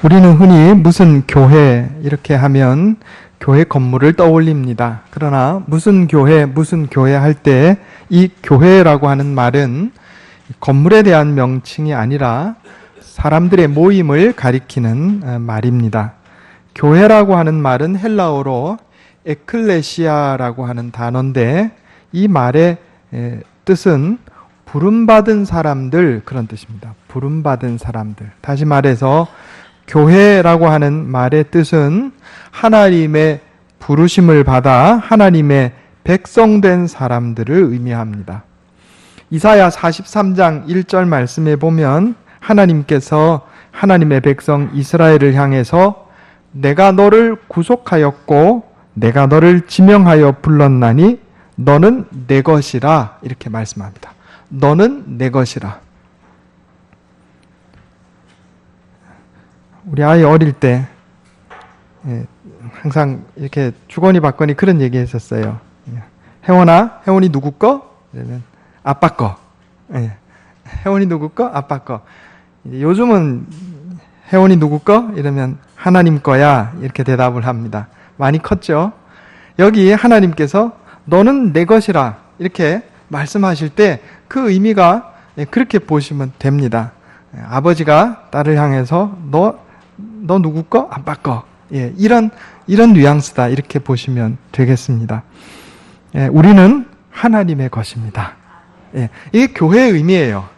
우리는 흔히 무슨 교회 이렇게 하면 교회 건물을 떠올립니다. 그러나 무슨 교회 할 때 이 교회라고 하는 말은 건물에 대한 명칭이 아니라 사람들의 모임을 가리키는 말입니다. 교회라고 하는 말은 헬라어로 에클레시아라고 하는 단어인데 이 말의 뜻은 부름받은 사람들, 그런 뜻입니다. 부름받은 사람들. 다시 말해서 교회라고 하는 말의 뜻은 하나님의 부르심을 받아 하나님의 백성된 사람들을 의미합니다. 이사야 43장 1절 말씀에 보면 하나님께서 하나님의 백성 이스라엘을 향해서 내가 너를 구속하였고 내가 너를 지명하여 불렀나니 너는 내 것이라, 이렇게 말씀합니다. 너는 내 것이라. 우리 아이 어릴 때 항상 이렇게 주거니 받거니 그런 얘기 했었어요. 혜원아, 혜원이 누구 거? 이러면 아빠 거. 혜원이 누구 거? 아빠 거. 요즘은 혜원이 누구 거? 이러면 하나님 거야, 이렇게 대답을 합니다. 많이 컸죠? 여기 하나님께서 너는 내 것이라 이렇게 말씀하실 때 그 의미가 그렇게 보시면 됩니다. 아버지가 딸을 향해서 너 누구 거? 아빠 거. 이런 뉘앙스다, 이렇게 보시면 되겠습니다. 우리는 하나님의 것입니다. 이게 교회의 의미예요.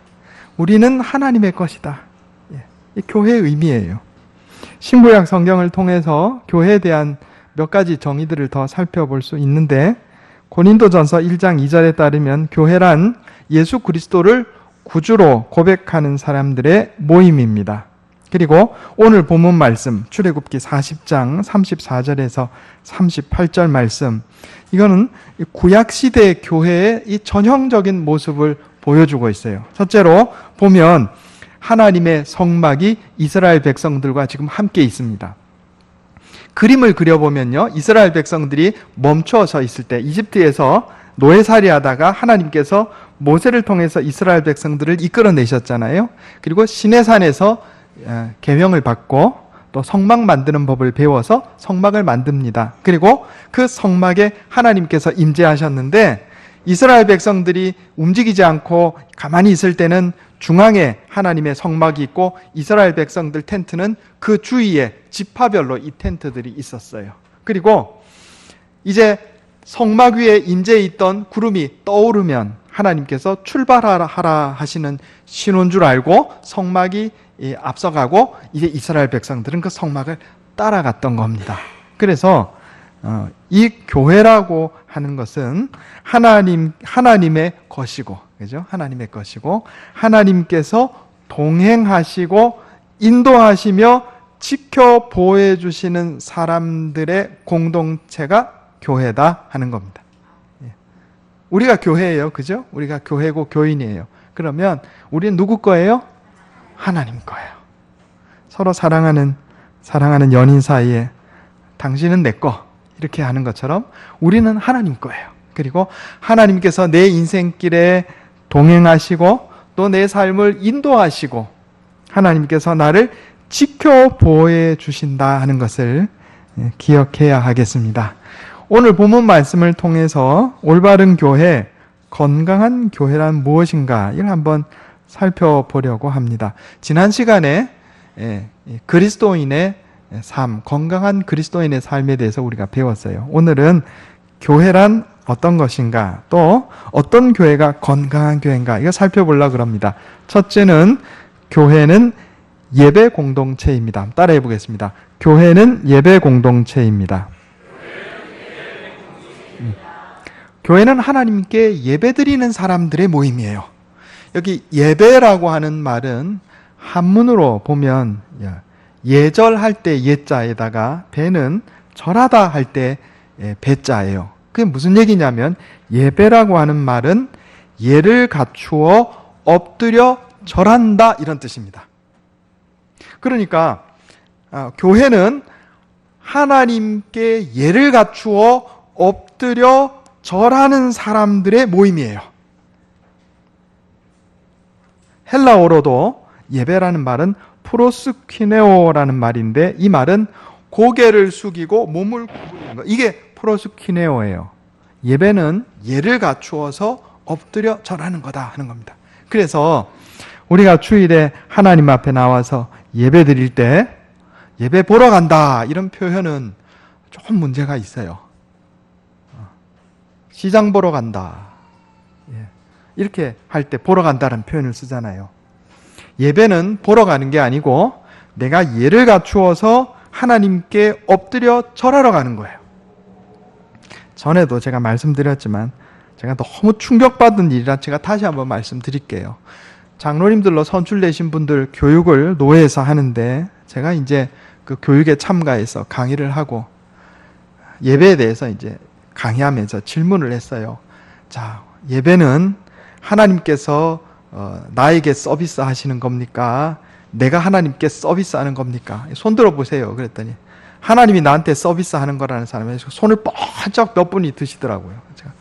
우리는 하나님의 것이다. 이 교회의 의미예요. 신구약 성경을 통해서 교회에 대한 몇 가지 정의들을 더 살펴볼 수 있는데, 고린도전서 1장 2절에 따르면 교회란 예수 그리스도를 구주로 고백하는 사람들의 모임입니다. 그리고 오늘 본문 말씀 출애굽기 40장 34절에서 38절 말씀, 이거는 구약시대 교회의 이 전형적인 모습을 보여주고 있어요. 첫째로 보면 하나님의 성막이 이스라엘 백성들과 지금 함께 있습니다. 그림을 그려보면요, 이스라엘 백성들이 멈춰 서 있을 때 이집트에서 노예살이 하다가 하나님께서 모세를 통해서 이스라엘 백성들을 이끌어내셨잖아요. 그리고 시내산에서 계명을 받고 또 성막 만드는 법을 배워서 성막을 만듭니다. 그리고 그 성막에 하나님께서 임재하셨는데 이스라엘 백성들이 움직이지 않고 가만히 있을 때는 중앙에 하나님의 성막이 있고 이스라엘 백성들 텐트는 그 주위에 지파별로 이 텐트들이 있었어요. 그리고 이제 성막 위에 임재해 있던 구름이 떠오르면 하나님께서 출발하라 하시는 신호인 줄 알고 성막이 앞서가고 이제 이스라엘 백성들은 그 성막을 따라갔던 겁니다. 그래서 이 교회라고 하는 것은 하나님의 것이고, 그죠? 하나님의 것이고, 하나님께서 동행하시고 인도하시며 지켜 보호해 주시는 사람들의 공동체가 교회다 하는 겁니다. 우리가 교회예요, 그죠? 우리가 교회고 교인이에요. 그러면 우리는 누구 거예요? 하나님 거예요. 서로 사랑하는 연인 사이에 당신은 내 거, 이렇게 하는 것처럼 우리는 하나님 거예요. 그리고 하나님께서 내 인생길에 동행하시고 또 내 삶을 인도하시고 하나님께서 나를 지켜 보호해 주신다 하는 것을 기억해야 하겠습니다. 오늘 본문 말씀을 통해서 올바른 교회, 건강한 교회란 무엇인가, 이걸 한번 살펴보려고 합니다. 지난 시간에 그리스도인의 삶, 건강한 그리스도인의 삶에 대해서 우리가 배웠어요. 오늘은 교회란 어떤 것인가, 또 어떤 교회가 건강한 교회인가, 이거 살펴보려고 합니다. 첫째는 교회는 예배 공동체입니다. 따라해 보겠습니다. 교회는 예배 공동체입니다. 교회는 하나님께 예배드리는 사람들의 모임이에요. 여기 예배라고 하는 말은 한문으로 보면 예절할 때 예자에다가 배는 절하다 할 때 배자예요. 그게 무슨 얘기냐면 예배라고 하는 말은 예를 갖추어 엎드려 절한다, 이런 뜻입니다. 그러니까 교회는 하나님께 예를 갖추어 엎드려 절하는 사람들의 모임이에요. 헬라어로도 예배라는 말은 프로스퀴네오라는 말인데 이 말은 고개를 숙이고 몸을 구부리는 것. 이게 프로스퀴네오예요. 예배는 예를 갖추어서 엎드려 절하는 거다 하는 겁니다. 그래서 우리가 주일에 하나님 앞에 나와서 예배 드릴 때 예배 보러 간다 이런 표현은 조금 문제가 있어요. 시장 보러 간다. 이렇게 할 때 보러 간다는 표현을 쓰잖아요. 예배는 보러 가는 게 아니고 내가 예를 갖추어서 하나님께 엎드려 절하러 가는 거예요. 전에도 제가 말씀드렸지만 제가 너무 충격받은 일이라 제가 다시 한번 말씀드릴게요. 장로님들로 선출되신 분들 교육을 노회에서 하는데 제가 이제 그 교육에 참가해서 강의를 하고 예배에 대해서 이제 강의하면서 질문을 했어요. 자, 예배는 하나님께서 나에게 서비스 하시는 겁니까? 내가 하나님께 서비스 하는 겁니까? 손 들어 보세요. 그랬더니 하나님이 나한테 서비스 하는 거라는 사람이 손을 번쩍 몇 분이 드시더라고요. 제가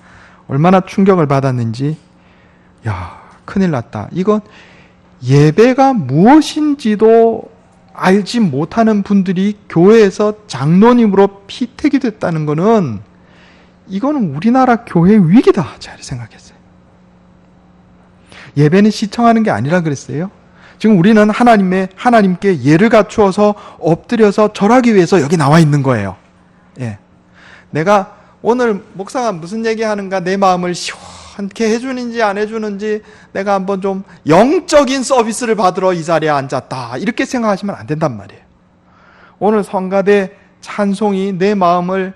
얼마나 충격을 받았는지, 야, 큰일 났다. 이건 예배가 무엇인지도 알지 못하는 분들이 교회에서 장로님으로 피택이 됐다는 거는 이거는 우리나라 교회의 위기다. 제가 생각했어요. 예배는 시청하는 게 아니라 그랬어요. 지금 우리는 하나님께 예를 갖추어서 엎드려서 절하기 위해서 여기 나와 있는 거예요. 예. 내가 오늘 목사가 무슨 얘기하는가 내 마음을 시원케 해주는지 안 해주는지 내가 한번 좀 영적인 서비스를 받으러 이 자리에 앉았다. 이렇게 생각하시면 안 된단 말이에요. 오늘 성가대 찬송이 내 마음의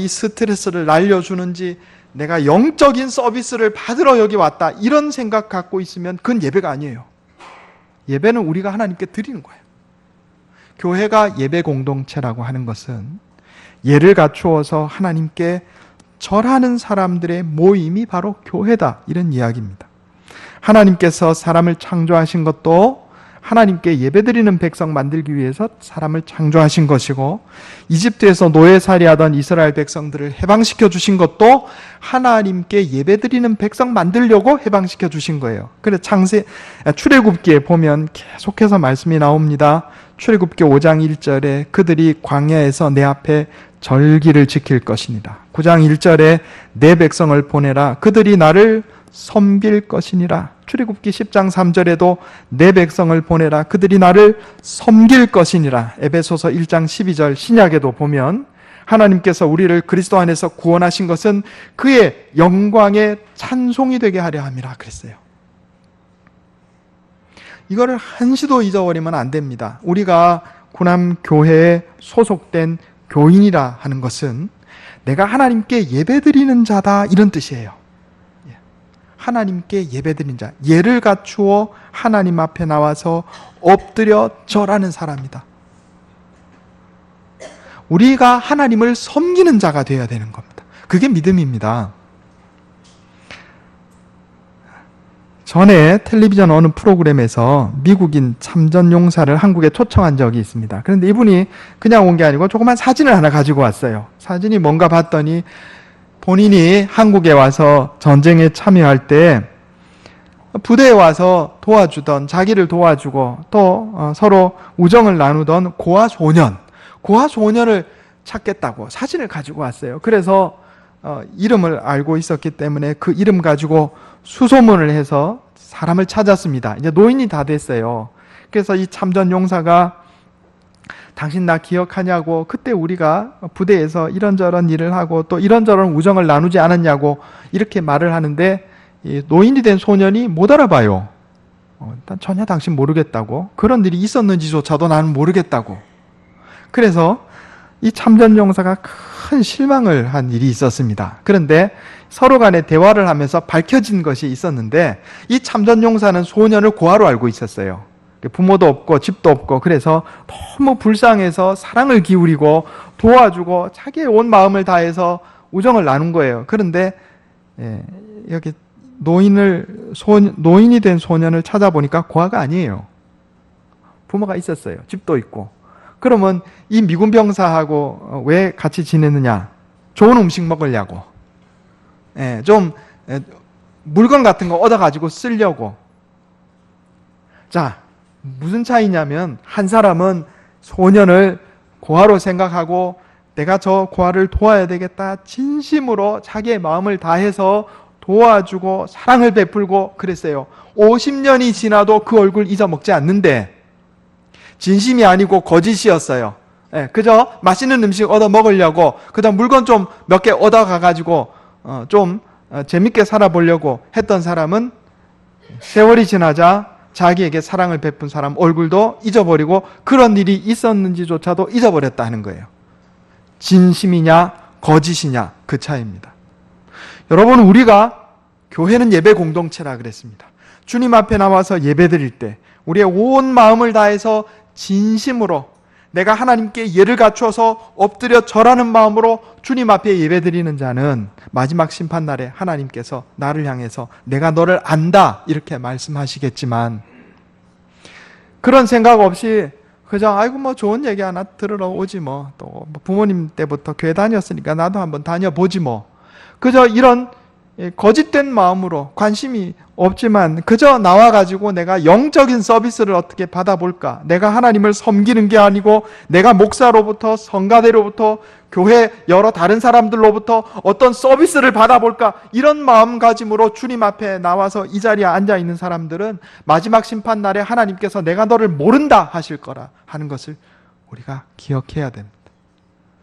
이 스트레스를 날려주는지 내가 영적인 서비스를 받으러 여기 왔다. 이런 생각 갖고 있으면 그건 예배가 아니에요. 예배는 우리가 하나님께 드리는 거예요. 교회가 예배 공동체라고 하는 것은 예를 갖추어서 하나님께 절하는 사람들의 모임이 바로 교회다. 이런 이야기입니다. 하나님께서 사람을 창조하신 것도 하나님께 예배드리는 백성 만들기 위해서 사람을 창조하신 것이고 이집트에서 노예살이하던 이스라엘 백성들을 해방시켜 주신 것도 하나님께 예배드리는 백성 만들려고 해방시켜 주신 거예요. 그래서 출애굽기에 보면 계속해서 말씀이 나옵니다. 출애굽기 5장 1절에 그들이 광야에서 내 앞에 절기를 지킬 것이니라. 9장 1절에 내 백성을 보내라. 그들이 나를 섬길 것이니라. 출애굽기 10장 3절에도 내 백성을 보내라. 그들이 나를 섬길 것이니라. 에베소서 1장 12절 신약에도 보면 하나님께서 우리를 그리스도 안에서 구원하신 것은 그의 영광의 찬송이 되게 하려 함이라 그랬어요. 이거를 한시도 잊어버리면 안 됩니다. 우리가 구남교회에 소속된 교인이라 하는 것은 내가 하나님께 예배드리는 자다 이런 뜻이에요. 하나님께 예배드린 자, 예를 갖추어 하나님 앞에 나와서 엎드려 절하는 사람이다. 우리가 하나님을 섬기는 자가 되어야 되는 겁니다. 그게 믿음입니다. 전에 텔레비전 어느 프로그램에서 미국인 참전용사를 한국에 초청한 적이 있습니다. 그런데 이분이 그냥 온 게 아니고 조그만 사진을 하나 가지고 왔어요. 사진이 뭔가 봤더니 본인이 한국에 와서 전쟁에 참여할 때 부대에 와서 도와주던, 자기를 도와주고 또 서로 우정을 나누던 고아 소년을 찾겠다고 사진을 가지고 왔어요. 그래서 이름을 알고 있었기 때문에 그 이름 가지고 수소문을 해서 사람을 찾았습니다. 이제 노인이 다 됐어요. 그래서 이 참전 용사가 당신 나 기억하냐고, 그때 우리가 부대에서 이런저런 일을 하고 또 이런저런 우정을 나누지 않았냐고 이렇게 말을 하는데 이 노인이 된 소년이 못 알아봐요. 일단 전혀 당신 모르겠다고, 그런 일이 있었는지조차도 나는 모르겠다고. 그래서 이 참전용사가 큰 실망을 한 일이 있었습니다. 그런데 서로 간에 대화를 하면서 밝혀진 것이 있었는데 이 참전용사는 소년을 고아로 알고 있었어요. 부모도 없고 집도 없고 그래서 너무 불쌍해서 사랑을 기울이고 도와주고 자기의 온 마음을 다해서 우정을 나눈 거예요. 그런데 여기 노인이 된 소년을 찾아보니까 고아가 아니에요. 부모가 있었어요. 집도 있고. 그러면 이 미군 병사하고 왜 같이 지내느냐? 좋은 음식 먹으려고. 좀 물건 같은 거 얻어가지고 쓰려고. 자, 무슨 차이냐면 한 사람은 소년을 고아로 생각하고 내가 저 고아를 도와야 되겠다 진심으로 자기의 마음을 다해서 도와주고 사랑을 베풀고 그랬어요. 50년이 지나도 그 얼굴 잊어먹지 않는데 진심이 아니고 거짓이었어요. 그저 맛있는 음식 얻어 먹으려고 그다음 물건 좀 몇 개 얻어가가지고 좀 재밌게 살아보려고 했던 사람은 세월이 지나자 자기에게 사랑을 베푼 사람 얼굴도 잊어버리고 그런 일이 있었는지조차도 잊어버렸다 하는 거예요. 진심이냐 거짓이냐 그 차이입니다. 여러분, 우리가 교회는 예배 공동체라 그랬습니다. 주님 앞에 나와서 예배 드릴 때 우리의 온 마음을 다해서 진심으로 내가 하나님께 예를 갖춰서 엎드려 절하는 마음으로 주님 앞에 예배 드리는 자는 마지막 심판날에 하나님께서 나를 향해서 내가 너를 안다 이렇게 말씀하시겠지만, 그런 생각 없이 그저 아이고 뭐 좋은 얘기 하나 들으러 오지 뭐, 또 부모님 때부터 교회 다녔으니까 나도 한번 다녀보지 뭐, 그저 이런 거짓된 마음으로 관심이 없지만 그저 나와가지고 내가 영적인 서비스를 어떻게 받아볼까, 내가 하나님을 섬기는 게 아니고 내가 목사로부터 성가대로부터 교회 여러 다른 사람들로부터 어떤 서비스를 받아볼까, 이런 마음가짐으로 주님 앞에 나와서 이 자리에 앉아있는 사람들은 마지막 심판날에 하나님께서 내가 너를 모른다 하실 거라 하는 것을 우리가 기억해야 됩니다.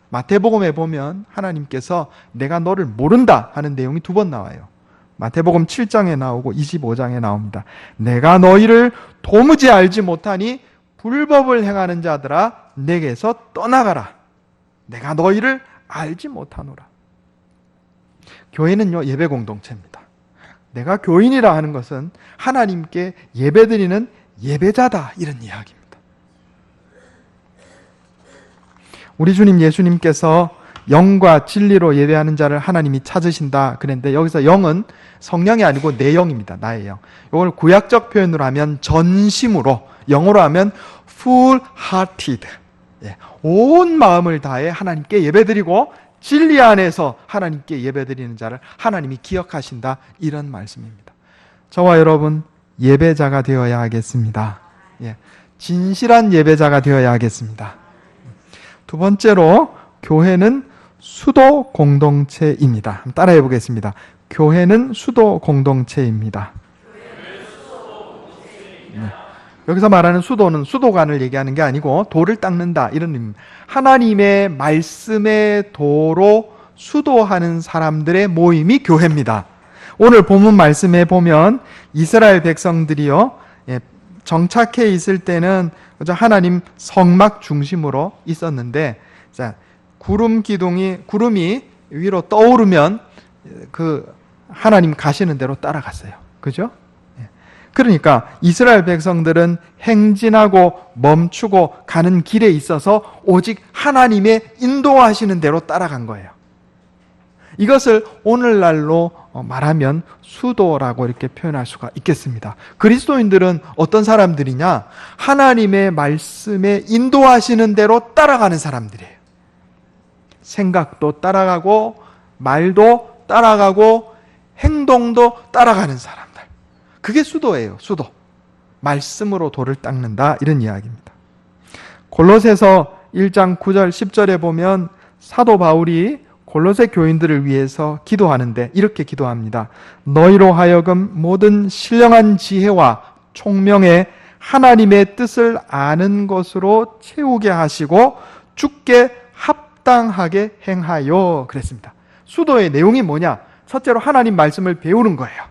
마태복음에 보면 하나님께서 내가 너를 모른다 하는 내용이 2번 나와요. 마태복음 7장에 나오고 25장에 나옵니다. 내가 너희를 도무지 알지 못하니 불법을 행하는 자들아 내게서 떠나가라. 내가 너희를 알지 못하노라. 교회는요, 예배 공동체입니다. 내가 교인이라 하는 것은 하나님께 예배드리는 예배자다 이런 이야기입니다. 우리 주님 예수님께서 영과 진리로 예배하는 자를 하나님이 찾으신다 그랬는데, 여기서 영은 성령이 아니고 내 영입니다. 나의 영. 이걸 구약적 표현으로 하면 전심으로, 영어로 하면 full-hearted, 온 마음을 다해 하나님께 예배드리고 진리 안에서 하나님께 예배드리는 자를 하나님이 기억하신다 이런 말씀입니다. 저와 여러분 예배자가 되어야 하겠습니다. 진실한 예배자가 되어야 하겠습니다. 2번째로 교회는 수도 공동체입니다. 한번 따라해 보겠습니다. 교회는 수도 공동체입니다. 여기서 말하는 수도는 수도관을 얘기하는 게 아니고 돌을 닦는다 이런 의미입니다. 하나님의 말씀의 도로 수도하는 사람들의 모임이 교회입니다. 오늘 본문 말씀에 보면 이스라엘 백성들이요, 정착해 있을 때는 하나님 성막 중심으로 있었는데, 구름이 위로 떠오르면 그 하나님 가시는 대로 따라갔어요. 그죠? 그러니까 이스라엘 백성들은 행진하고 멈추고 가는 길에 있어서 오직 하나님의 인도하시는 대로 따라간 거예요. 이것을 오늘날로 말하면 수도라고 이렇게 표현할 수가 있겠습니다. 그리스도인들은 어떤 사람들이냐? 하나님의 말씀에 인도하시는 대로 따라가는 사람들이에요. 생각도 따라가고 말도 따라가고 행동도 따라가는 사람들. 그게 수도예요. 수도. 말씀으로 돌을 닦는다 이런 이야기입니다. 골로새서 1장 9절 10절에 보면 사도 바울이 골로새 교인들을 위해서 기도하는데 이렇게 기도합니다. 너희로 하여금 모든 신령한 지혜와 총명에 하나님의 뜻을 아는 것으로 채우게 하시고 주께 합당하게 행하여 그랬습니다. 수도의 내용이 뭐냐? 첫째로 하나님 말씀을 배우는 거예요.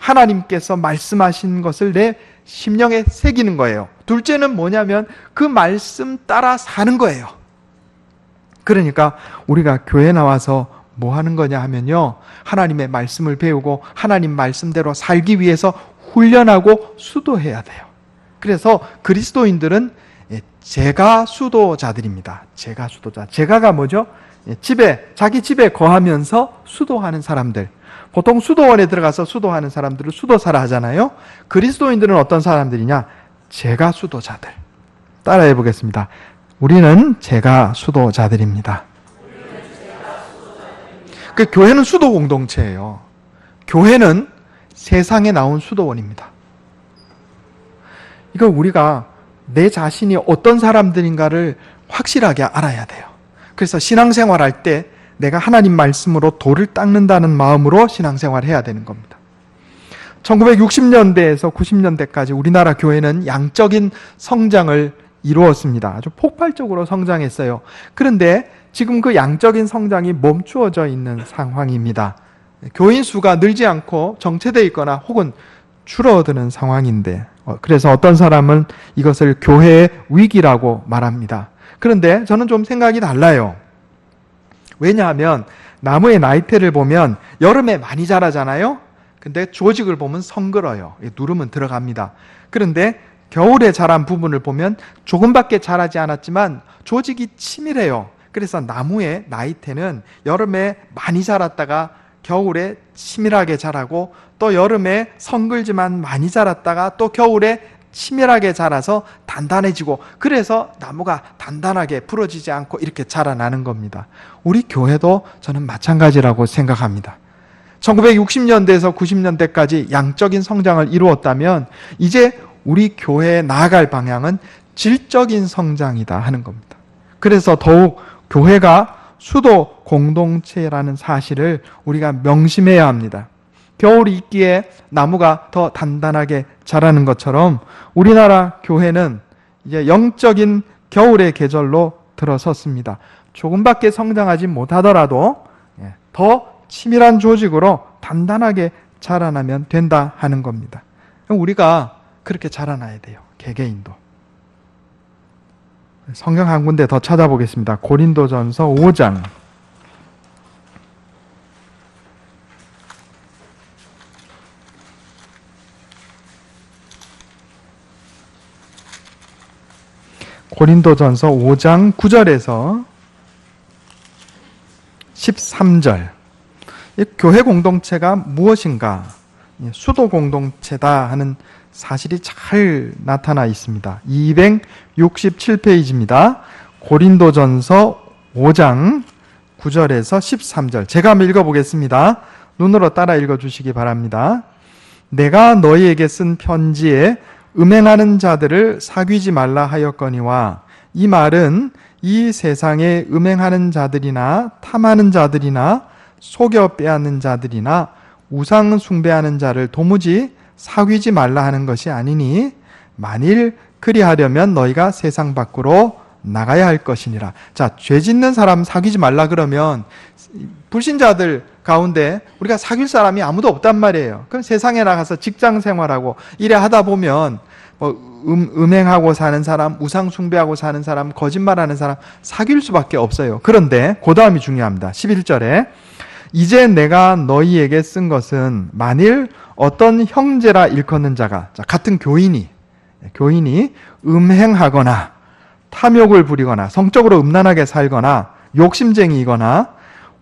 하나님께서 말씀하신 것을 내 심령에 새기는 거예요. 둘째는 뭐냐면 그 말씀 따라 사는 거예요. 그러니까 우리가 교회 나와서 뭐 하는 거냐 하면요, 하나님의 말씀을 배우고 하나님 말씀대로 살기 위해서 훈련하고 수도해야 돼요. 그래서 그리스도인들은 제가 수도자들입니다. 제가 수도자. 제가가 뭐죠? 자기 집에 거하면서 수도하는 사람들. 보통 수도원에 들어가서 수도하는 사람들을 수도사라 하잖아요. 그리스도인들은 어떤 사람들이냐? 제가 수도자들. 따라해 보겠습니다. 우리는 제가 수도자들입니다. 그 교회는 수도 공동체예요. 교회는 세상에 나온 수도원입니다. 이거 우리가 내 자신이 어떤 사람들인가를 확실하게 알아야 돼요. 그래서 신앙생활할 때 내가 하나님 말씀으로 돌을 닦는다는 마음으로 신앙생활을 해야 되는 겁니다. 1960년대에서 90년대까지 우리나라 교회는 양적인 성장을 이루었습니다. 아주 폭발적으로 성장했어요. 그런데 지금 그 양적인 성장이 멈추어져 있는 상황입니다. 교인 수가 늘지 않고 정체되어 있거나 혹은 줄어드는 상황인데, 그래서 어떤 사람은 이것을 교회의 위기라고 말합니다. 그런데 저는 좀 생각이 달라요. 왜냐하면 나무의 나이테를 보면 여름에 많이 자라잖아요. 근데 조직을 보면 성글어요. 누르면 들어갑니다. 그런데 겨울에 자란 부분을 보면 조금밖에 자라지 않았지만 조직이 치밀해요. 그래서 나무의 나이테는 여름에 많이 자랐다가 겨울에 치밀하게 자라고, 또 여름에 성글지만 많이 자랐다가 또 겨울에 치밀하게 자라서 단단해지고, 그래서 나무가 단단하게 부러지지 않고 이렇게 자라나는 겁니다. 우리 교회도 저는 마찬가지라고 생각합니다. 1960년대에서 90년대까지 양적인 성장을 이루었다면 이제 우리 교회에 나아갈 방향은 질적인 성장이다 하는 겁니다. 그래서 더욱 교회가 수도 공동체라는 사실을 우리가 명심해야 합니다. 겨울이 있기에 나무가 더 단단하게 자라는 것처럼 우리나라 교회는 이제 영적인 겨울의 계절로 들어섰습니다. 조금밖에 성장하지 못하더라도 더 치밀한 조직으로 단단하게 자라나면 된다 하는 겁니다. 우리가 그렇게 자라나야 돼요. 개개인도. 성경 한 군데 더 찾아보겠습니다. 고린도전서 5장. 고린도전서 5장 9절에서 13절. 이 교회 공동체가 무엇인가? 수도 공동체다 하는 사실이 잘 나타나 있습니다. 267페이지입니다. 고린도전서 5장 9절에서 13절. 제가 한번 읽어보겠습니다. 눈으로 따라 읽어주시기 바랍니다. 내가 너희에게 쓴 편지에 음행하는 자들을 사귀지 말라 하였거니와, 이 말은 이 세상에 음행하는 자들이나 탐하는 자들이나 속여 빼앗는 자들이나 우상 숭배하는 자를 도무지 사귀지 말라 하는 것이 아니니, 만일 그리하려면 너희가 세상 밖으로 나가야 할 것이니라. 자, 죄 짓는 사람 사귀지 말라 그러면 불신자들 가운데 우리가 사귈 사람이 아무도 없단 말이에요. 그럼 세상에 나가서 직장 생활하고 이래 하다 보면 음행하고 사는 사람, 우상 숭배하고 사는 사람, 거짓말하는 사람 사귈 수밖에 없어요. 그런데 그 다음이 중요합니다. 11절에 이제 내가 너희에게 쓴 것은 만일 어떤 형제라 일컫는 자가, 같은 교인이 음행하거나 탐욕을 부리거나 성적으로 음란하게 살거나 욕심쟁이거나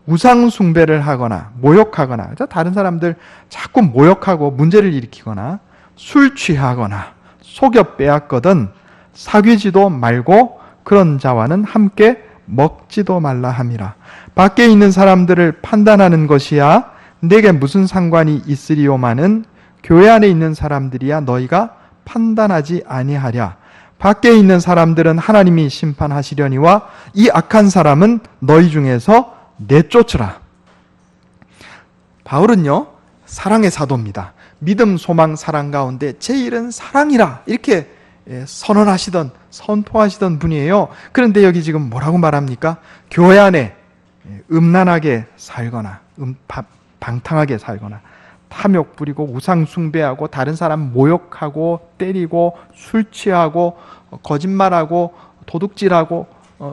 우상 숭배를 하거나 모욕하거나, 다른 사람들 자꾸 모욕하고 문제를 일으키거나 술 취하거나 속여 빼앗거든 사귀지도 말고 그런 자와는 함께 먹지도 말라 함이라. 밖에 있는 사람들을 판단하는 것이야 내게 무슨 상관이 있으리요마는 교회 안에 있는 사람들이야 너희가 판단하지 아니하랴. 밖에 있는 사람들은 하나님이 심판하시려니와 이 악한 사람은 너희 중에서 내쫓으라. 바울은요, 사랑의 사도입니다. 믿음, 소망, 사랑 가운데 제일은 사랑이라 이렇게 선포하시던 분이에요. 그런데 여기 지금 뭐라고 말합니까? 교회 안에 음란하게 살거나 방탕하게 살거나 탐욕 부리고 우상 숭배하고 다른 사람 모욕하고 때리고 술 취하고 거짓말하고 도둑질하고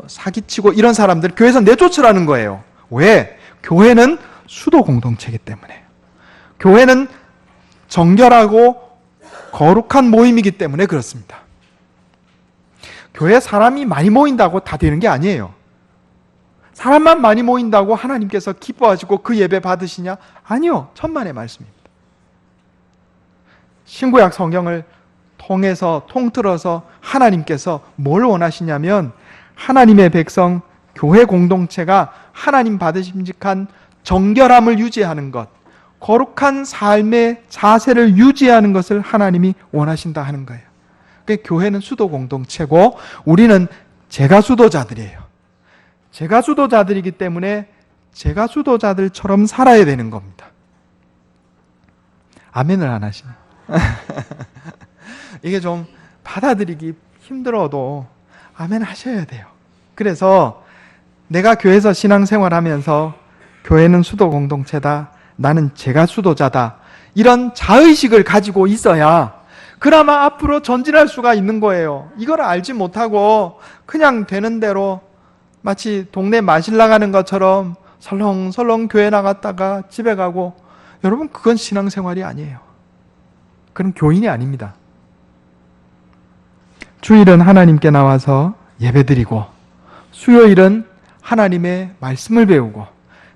사기치고 이런 사람들 교회에서 내쫓으라는 거예요. 왜? 교회는 수도 공동체이기 때문에. 교회는 정결하고 거룩한 모임이기 때문에 그렇습니다. 교회에 사람이 많이 모인다고 다 되는 게 아니에요. 사람만 많이 모인다고 하나님께서 기뻐하시고 그 예배 받으시냐? 아니요. 천만의 말씀입니다. 신구약 성경을 통틀어서 하나님께서 뭘 원하시냐면 하나님의 백성, 교회 공동체가 하나님 받으심직한 정결함을 유지하는 것, 거룩한 삶의 자세를 유지하는 것을 하나님이 원하신다 하는 거예요. 교회는 수도 공동체고 우리는 제가 수도자들이에요. 제가 수도자들이기 때문에 제가 수도자들처럼 살아야 되는 겁니다. 아멘을 안 하시네. 이게 좀 받아들이기 힘들어도 아멘 하셔야 돼요. 그래서 내가 교회에서 신앙생활하면서 교회는 수도 공동체다. 나는 제가 수도자다. 이런 자의식을 가지고 있어야 그나마 앞으로 전진할 수가 있는 거예요. 이걸 알지 못하고 그냥 되는 대로 마치 동네 마실 나가는 것처럼 설렁설렁 교회 나갔다가 집에 가고, 여러분 그건 신앙생활이 아니에요. 그건 교인이 아닙니다. 주일은 하나님께 나와서 예배드리고 수요일은 하나님의 말씀을 배우고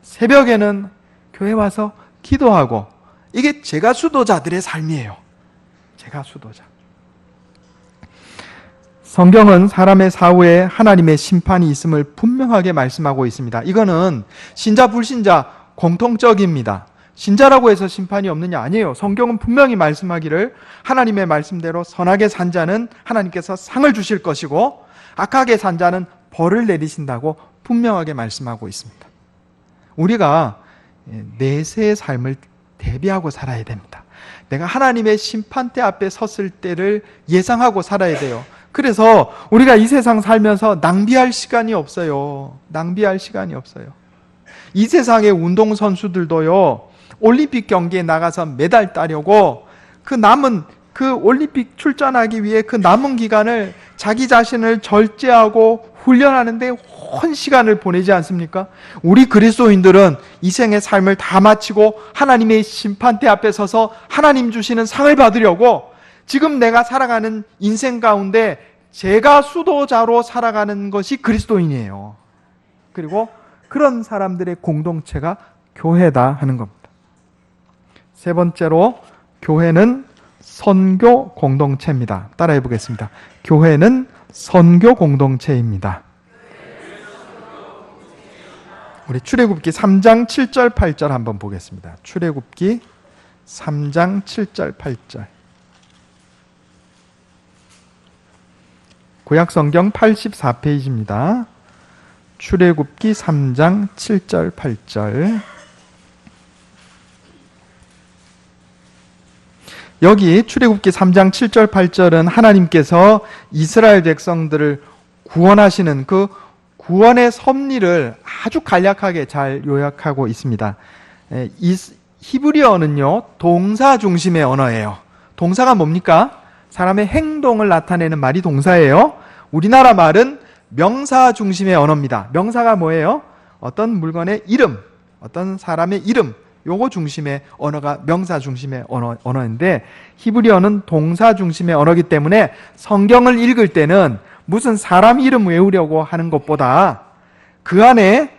새벽에는 교회 와서 기도하고, 이게 제가 수도자들의 삶이에요. 제가 수도자. 성경은 사람의 사후에 하나님의 심판이 있음을 분명하게 말씀하고 있습니다. 이거는 신자 불신자 공통적입니다. 신자라고 해서 심판이 없느냐? 아니에요. 성경은 분명히 말씀하기를 하나님의 말씀대로 선하게 산 자는 하나님께서 상을 주실 것이고 악하게 산 자는 벌을 내리신다고 분명하게 말씀하고 있습니다. 우리가 내세의 삶을 대비하고 살아야 됩니다. 내가 하나님의 심판대 앞에 섰을 때를 예상하고 살아야 돼요. 그래서 우리가 이 세상 살면서 낭비할 시간이 없어요. 낭비할 시간이 없어요. 이 세상의 운동선수들도요, 올림픽 경기에 나가서 메달 따려고 그 올림픽 출전하기 위해 그 남은 기간을 자기 자신을 절제하고 훈련하는데 온 시간을 보내지 않습니까? 우리 그리스도인들은 이 생의 삶을 다 마치고 하나님의 심판대 앞에 서서 하나님 주시는 상을 받으려고 지금 내가 살아가는 인생 가운데 제가 수도자로 살아가는 것이 그리스도인이에요. 그리고 그런 사람들의 공동체가 교회다 하는 겁니다. 세 번째로, 교회는 선교 공동체입니다. 따라해 보겠습니다. 교회는 선교 공동체입니다. 우리 출애굽기 3장 7절 8절 한번 보겠습니다. 출애굽기 3장 7절 8절. 구약성경 84페이지입니다. 출애굽기 3장 7절 8절. 여기 출애굽기 3장 7절 8절은 하나님께서 이스라엘 백성들을 구원하시는 그 구원의 섭리를 아주 간략하게 잘 요약하고 있습니다. 히브리어는요, 동사 중심의 언어예요. 동사가 뭡니까? 사람의 행동을 나타내는 말이 동사예요. 우리나라 말은 명사 중심의 언어입니다. 명사가 뭐예요? 어떤 물건의 이름, 어떤 사람의 이름, 요거 중심의 언어가 명사 중심의 언어인데, 히브리어는 동사 중심의 언어이기 때문에 성경을 읽을 때는 무슨 사람 이름 외우려고 하는 것보다 그 안에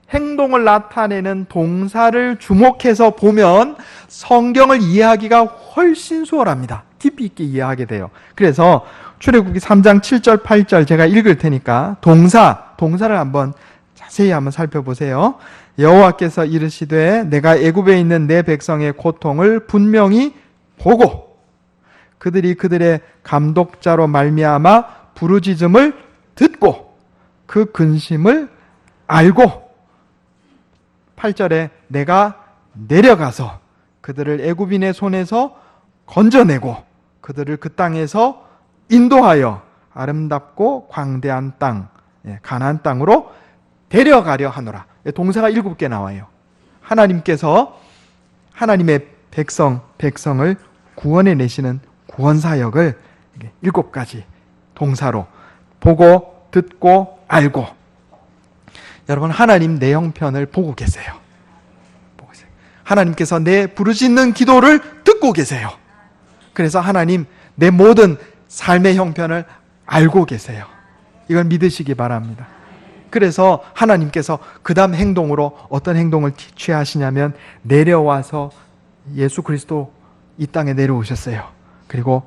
행동을 나타내는 동사를 주목해서 보면 성경을 이해하기가 훨씬 수월합니다. 깊이 있게 이해하게 돼요. 그래서 출애굽기 3장 7절 8절 제가 읽을 테니까 동사를 한번 자세히 한번 살펴보세요. 여호와께서 이르시되 내가 애굽에 있는 내 백성의 고통을 분명히 보고 그들이 그들의 감독자로 말미암아 부르짖음을 듣고 그 근심을 알고, 8절에 내가 내려가서 그들을 애굽인의 손에서 건져내고 그들을 그 땅에서 인도하여 아름답고 광대한 땅, 가나안 땅으로 데려가려 하노라. 동사가 7개 나와요. 하나님께서 하나님의 백성을 구원해 내시는 구원사역을 7가지 동사로 보고, 듣고, 알고. 여러분, 하나님 내 형편을 보고 계세요. 하나님께서 내 부르짖는 기도를 듣고 계세요. 그래서 하나님 내 모든 삶의 형편을 알고 계세요. 이걸 믿으시기 바랍니다. 그래서 하나님께서 그 다음 행동으로 어떤 행동을 취하시냐면 내려와서 예수 그리스도 이 땅에 내려오셨어요. 그리고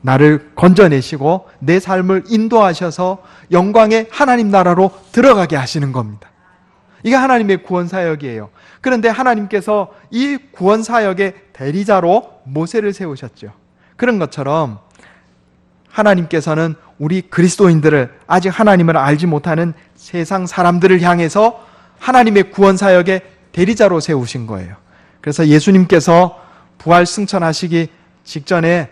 나를 건져내시고 내 삶을 인도하셔서 영광의 하나님 나라로 들어가게 하시는 겁니다. 이게 하나님의 구원사역이에요. 그런데 하나님께서 이 구원사역의 대리자로 모세를 세우셨죠. 그런 것처럼 하나님께서는 우리 그리스도인들을, 아직 하나님을 알지 못하는 세상 사람들을 향해서 하나님의 구원 사역의 대리자로 세우신 거예요. 그래서 예수님께서 부활 승천하시기 전에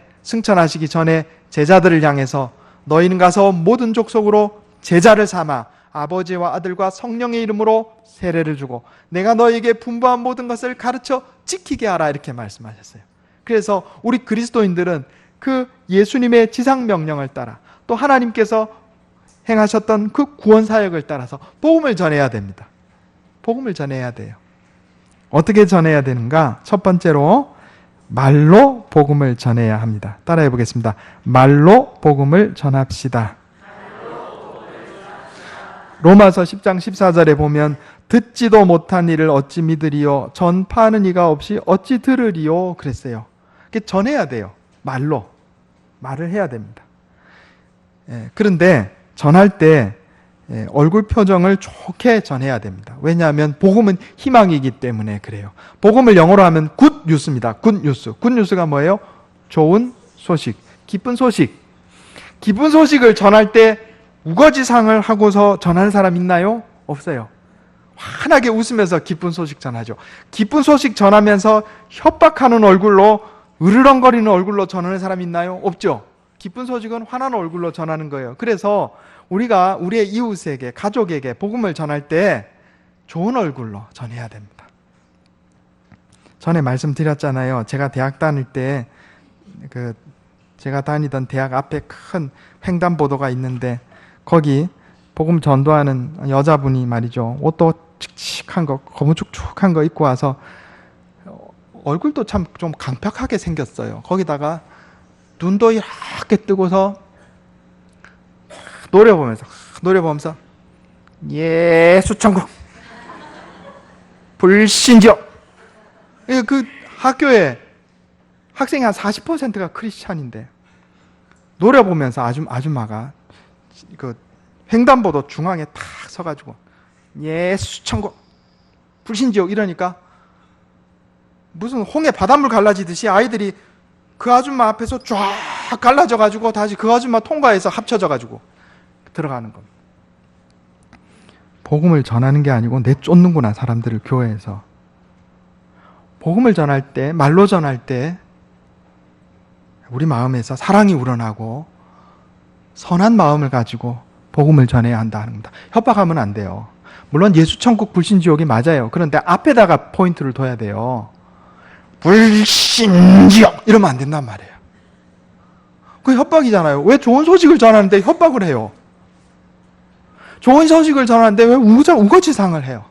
제자들을 향해서 너희는 가서 모든 족속으로 제자를 삼아 아버지와 아들과 성령의 이름으로 세례를 주고 내가 너희에게 분부한 모든 것을 가르쳐 지키게 하라, 이렇게 말씀하셨어요. 그래서 우리 그리스도인들은 그 예수님의 지상 명령을 따라 또 하나님께서 행하셨던 그 구원 사역을 따라서 복음을 전해야 됩니다. 복음을 전해야 돼요. 어떻게 전해야 되는가? 첫 번째로 말로 복음을 전해야 합니다. 따라해 보겠습니다. 말로 복음을 전합시다. 로마서 10장 14절에 보면 듣지도 못한 일을 어찌 믿으리요, 전파하는 이가 없이 어찌 들으리요 그랬어요. 전해야 돼요. 말을 해야 됩니다. 그런데 전할 때 얼굴 표정을 좋게 전해야 됩니다. 왜냐하면 복음은 희망이기 때문에 그래요. 복음을 영어로 하면 굿 뉴스입니다. 굿 뉴스. 굿 뉴스가 뭐예요? 좋은 소식, 기쁜 소식. 기쁜 소식을 전할 때 우거지상을 하고서 전하는 사람 있나요? 없어요. 환하게 웃으면서 기쁜 소식 전하죠. 기쁜 소식 전하면서 협박하는 얼굴로, 으르렁거리는 얼굴로 전하는 사람 있나요? 없죠. 기쁜 소식은 환한 얼굴로 전하는 거예요. 그래서 우리가 우리의 이웃에게, 가족에게 복음을 전할 때 좋은 얼굴로 전해야 됩니다. 전에 말씀드렸잖아요. 제가 대학 다닐 때 제가 다니던 대학 앞에 큰 횡단보도가 있는데 거기 복음 전도하는 여자분이 말이죠, 옷도 칙칙한 거, 거무축축한 거 입고 와서 얼굴도 참 좀 강팍하게 생겼어요. 거기다가 눈도 이렇게 뜨고서 노래 보면서 예수 천국 불신지옥. 그 학교에 학생이 한 40%가 크리스찬인데 노래 보면서 아줌마가 그 횡단보도 중앙에 탁 서가지고 예수 천국 불신지옥 이러니까 무슨 홍해 바닷물 갈라지듯이 아이들이 그 아줌마 앞에서 쫙 갈라져가지고 다시 그 아줌마 통과해서 합쳐져가지고 들어가는 겁니다. 복음을 전하는 게 아니고 내쫓는구나, 사람들을 교회에서. 복음을 전할 때, 말로 전할 때 우리 마음에서 사랑이 우러나고 선한 마음을 가지고 복음을 전해야 한다는 겁니다. 협박하면 안 돼요. 물론 예수천국 불신지옥이 맞아요. 그런데 앞에다가 포인트를 둬야 돼요. 불신지옥 이러면 안 된단 말이에요. 그게 협박이잖아요. 왜 좋은 소식을 전하는데 협박을 해요? 좋은 소식을 전하는데 왜 우거지상을 해요?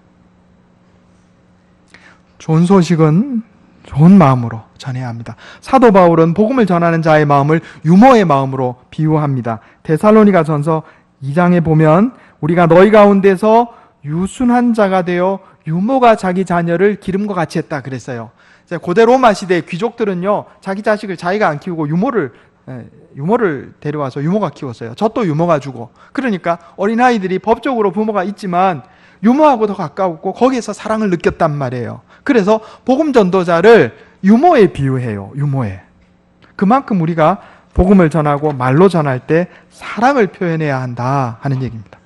좋은 소식은 좋은 마음으로 전해야 합니다. 사도 바울은 복음을 전하는 자의 마음을 유모의 마음으로 비유합니다. 데살로니가전서 2장에 보면 우리가 너희 가운데서 유순한 자가 되어 유모가 자기 자녀를 기름과 같이 했다 그랬어요. 고대 로마 시대의 귀족들은요, 자기 자식을 자기가 안 키우고 유모를 데려와서 유모가 키웠어요. 젖도 유모가 주고. 그러니까 어린아이들이 법적으로 부모가 있지만 유모하고 더 가까웠고 거기에서 사랑을 느꼈단 말이에요. 그래서 복음 전도자를 유모에 비유해요. 유모에. 그만큼 우리가 복음을 전하고 말로 전할 때 사랑을 표현해야 한다 하는 얘기입니다.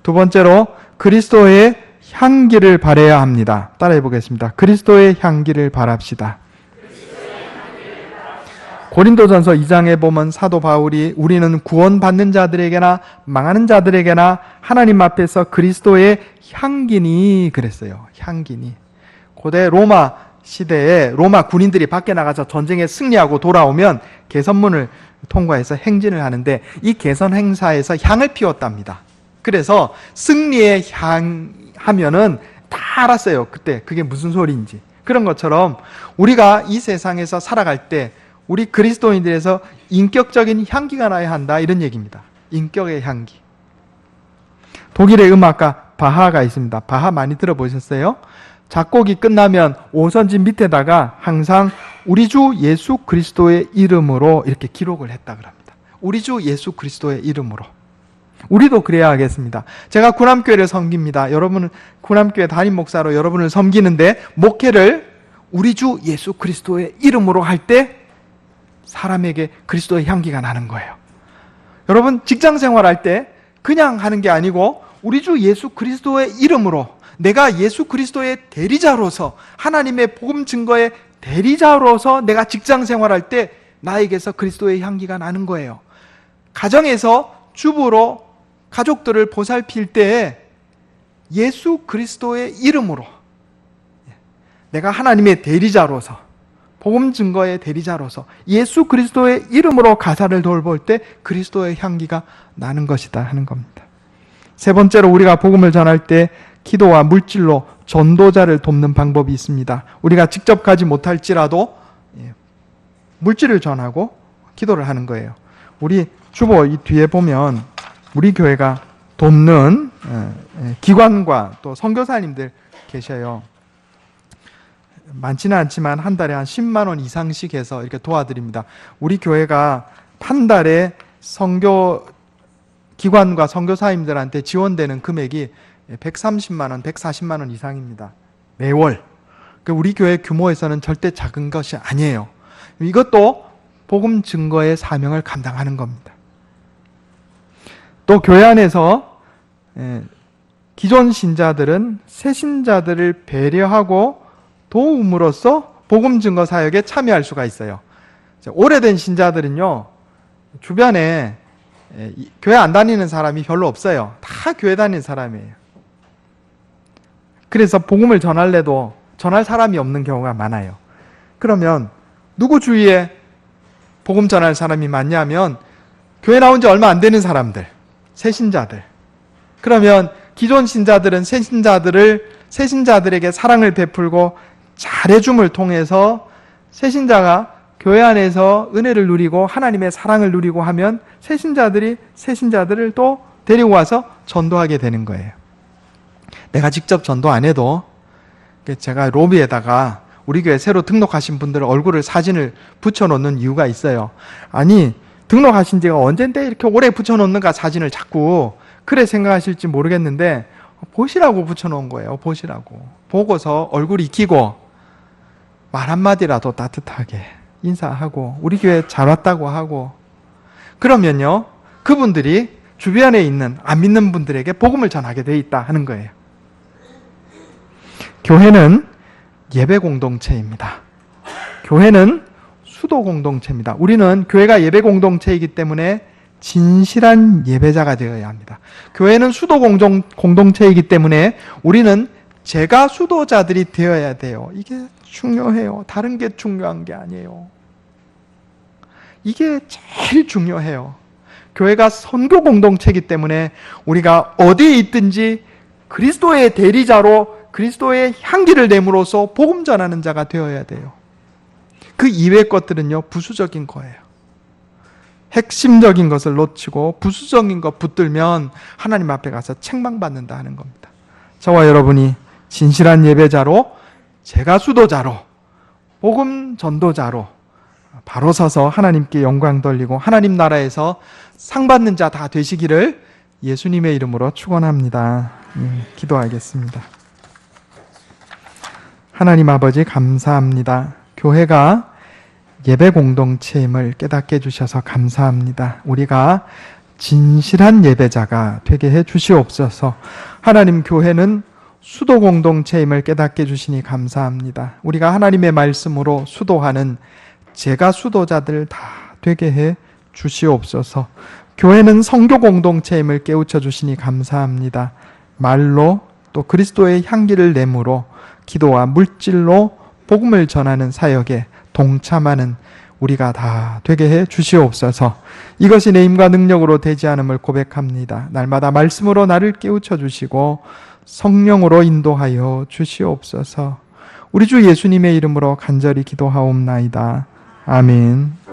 두 번째로 그리스도의 향기를 바라야 합니다. 따라해 보겠습니다. 그리스도의 향기를 바랍시다. 고린도전서 2장에 보면 사도 바울이 우리는 구원받는 자들에게나 망하는 자들에게나 하나님 앞에서 그리스도의 향기니 그랬어요. 향기니. 고대 로마 시대에 로마 군인들이 밖에 나가서 전쟁에 승리하고 돌아오면 개선문을 통과해서 행진을 하는데 이 개선 행사에서 향을 피웠답니다. 그래서 승리의 향 하면은 다 알았어요. 그때 그게 무슨 소리인지. 그런 것처럼 우리가 이 세상에서 살아갈 때 우리 그리스도인들에서 인격적인 향기가 나야 한다, 이런 얘기입니다. 인격의 향기. 독일의 음악가 바하가 있습니다. 바하 많이 들어보셨어요? 작곡이 끝나면 오선지 밑에다가 항상 우리 주 예수 그리스도의 이름으로 이렇게 기록을 했다 그럽니다. 우리 주 예수 그리스도의 이름으로. 우리도 그래야 하겠습니다. 제가 구남교회를 섬깁니다. 여러분은 구남교회 담임 목사로 여러분을 섬기는데 목회를 우리 주 예수 그리스도의 이름으로 할 때 사람에게 그리스도의 향기가 나는 거예요. 여러분 직장 생활할 때 그냥 하는 게 아니고 우리 주 예수 그리스도의 이름으로 내가 예수 그리스도의 대리자로서 하나님의 복음 증거의 대리자로서 내가 직장 생활할 때 나에게서 그리스도의 향기가 나는 거예요. 가정에서 주부로 가족들을 보살필 때 예수 그리스도의 이름으로 내가 하나님의 대리자로서 복음 증거의 대리자로서 예수 그리스도의 이름으로 가사를 돌볼 때 그리스도의 향기가 나는 것이다 하는 겁니다. 세 번째로 우리가 복음을 전할 때 기도와 물질로 전도자를 돕는 방법이 있습니다. 우리가 직접 가지 못할지라도 물질을 전하고 기도를 하는 거예요. 우리 주보 이 뒤에 보면 우리 교회가 돕는 기관과 또 선교사님들 계셔요. 많지는 않지만 한 달에 한 10만 원 이상씩 해서 이렇게 도와드립니다. 우리 교회가 한 달에 선교 기관과 선교사님들한테 지원되는 금액이 130만 원, 140만 원 이상입니다. 매월. 우리 교회 규모에서는 절대 작은 것이 아니에요. 이것도 복음 증거의 사명을 감당하는 겁니다. 또 교회 안에서 기존 신자들은 새 신자들을 배려하고 도움으로써 복음 증거 사역에 참여할 수가 있어요. 오래된 신자들은요, 주변에 교회 안 다니는 사람이 별로 없어요. 다 교회 다니는 사람이에요. 그래서 복음을 전할래도 전할 사람이 없는 경우가 많아요. 그러면 누구 주위에 복음 전할 사람이 많냐면 교회 나온 지 얼마 안 되는 사람들, 새 신자들. 그러면 기존 신자들은 새 신자들에게 사랑을 베풀고 잘해줌을 통해서 새 신자가 교회 안에서 은혜를 누리고 하나님의 사랑을 누리고 하면 새 신자들이 새 신자들을 또 데리고 와서 전도하게 되는 거예요. 내가 직접 전도 안 해도 제가 로비에다가 우리 교회 새로 등록하신 분들 얼굴을 사진을 붙여놓는 이유가 있어요. 아니 등록하신 지가 언젠데 이렇게 오래 붙여놓는가 사진을 자꾸 그래 생각하실지 모르겠는데 보시라고 붙여놓은 거예요. 보시라고. 보고서 얼굴 익히고 말 한마디라도 따뜻하게 인사하고 우리 교회 잘 왔다고 하고 그러면요 그분들이 주변에 있는 안 믿는 분들에게 복음을 전하게 돼 있다 하는 거예요. 교회는 예배 공동체입니다. 교회는 수도 공동체입니다. 우리는 교회가 예배 공동체이기 때문에 진실한 예배자가 되어야 합니다. 교회는 수도 공동체이기 때문에 우리는 제가 수도자들이 되어야 돼요. 이게 중요해요. 다른 게 중요한 게 아니에요. 이게 제일 중요해요. 교회가 선교 공동체이기 때문에 우리가 어디에 있든지 그리스도의 대리자로 그리스도의 향기를 내므로써 복음 전하는 자가 되어야 돼요. 그 이외의 것들은요, 부수적인 거예요. 핵심적인 것을 놓치고 부수적인 것 붙들면 하나님 앞에 가서 책망받는다 하는 겁니다. 저와 여러분이 진실한 예배자로, 제가 수도자로, 복음 전도자로 바로 서서 하나님께 영광 돌리고 하나님 나라에서 상 받는 자 다 되시기를 예수님의 이름으로 축원합니다. 기도하겠습니다. 하나님 아버지 감사합니다. 교회가 예배 공동체임을 깨닫게 해주셔서 감사합니다. 우리가 진실한 예배자가 되게 해주시옵소서. 하나님 교회는 수도 공동체임을 깨닫게 해주시니 감사합니다. 우리가 하나님의 말씀으로 수도하는 제가 수도자들 다 되게 해 주시옵소서. 교회는 성교 공동체임을 깨우쳐 주시니 감사합니다. 말로 또 그리스도의 향기를 내므로 기도와 물질로 복음을 전하는 사역에 동참하는 우리가 다 되게 해 주시옵소서. 이것이 내 힘과 능력으로 되지 않음을 고백합니다. 날마다 말씀으로 나를 깨우쳐 주시고 성령으로 인도하여 주시옵소서. 우리 주 예수님의 이름으로 간절히 기도하옵나이다. 아멘.